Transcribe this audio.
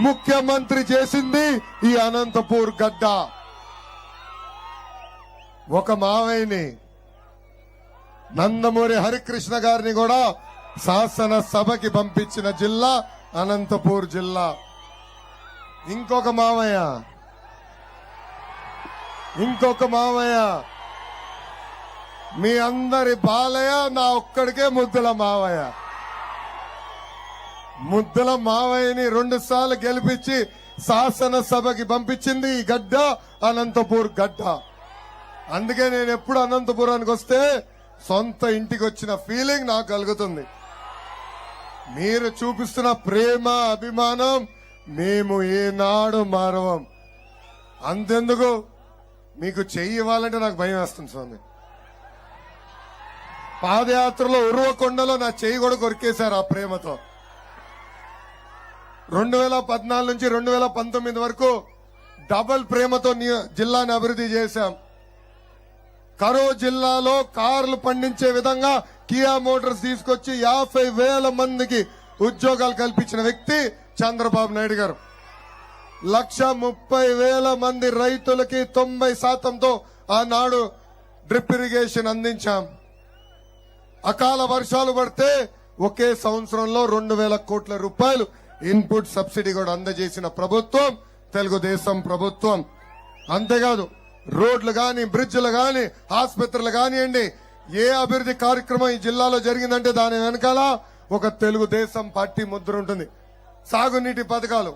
ముఖ్యమంత్రి చేసింది ఈ అనంతపూర్ గడ్డ. ఒక మావయ్యని నందమూరి హరికృష్ణ గారిని కూడా శాసన సభకి పంపించిన జిల్లా అనంతపూర్ జిల్లా. ఇంకొక మావయ్య మీ అందరి బాలయ్య, నా ఒక్కడికే ముద్దుల మావయ్య. ముద్దుల మావయ్యని 2 సార్లు గెలిపించి శాసనసభకి పంపించింది ఈ గడ్డ అనంతపూర్ గడ్డ. అందుకే నేను ఎప్పుడు అనంతపురానికి వస్తే సొంత ఇంటికి వచ్చిన ఫీలింగ్ నాకు కలుగుతుంది. మీరు చూపిస్తున్న ప్రేమ అభిమానం మేము ఏనాడు మారవం. అంతెందుకు మీకు చెయ్యి ఇవ్వాలంటే నాకు భయం వేస్తుంది స్వామి. పాదయాత్రలో ఉర్వకొండలో నా చెయ్యి కూడా కొరికేశారు ఆ ప్రేమతో. 2014 నుంచి 2019 వరకు డబుల్ ప్రేమతో జిల్లాని అభివృద్ధి చేశాం. కరూరు జిల్లాలో కార్లు పండించే విధంగా కియా మోటార్స్ తీసుకొచ్చి 50,000 మందికి ఉద్యోగాలు కల్పించిన వ్యక్తి చంద్రబాబు నాయుడు గారు. 130,000 మంది రైతులకి 90%తో ఆనాడు డ్రిప్ ఇరిగేషన్ అందించాం. అకాల వర్షాలు పడితే ఒకే సంవత్సరంలో 2,000 కోట్ల రూపాయలు ఇన్పుట్ సబ్సిడీ కూడా అందజేసిన ప్రభుత్వం తెలుగుదేశం ప్రభుత్వం. అంతేకాదు రోడ్లు గాని, బ్రిడ్జ్లు గాని, ఆసుపత్రులు కానివ్వండి, ఏ అభివృద్ధి కార్యక్రమం ఈ జిల్లాలో జరిగిందంటే దాని వెనకాల ఒక తెలుగుదేశం పార్టీ ముద్ర ఉంటుంది. సాగునీటి పథకాలు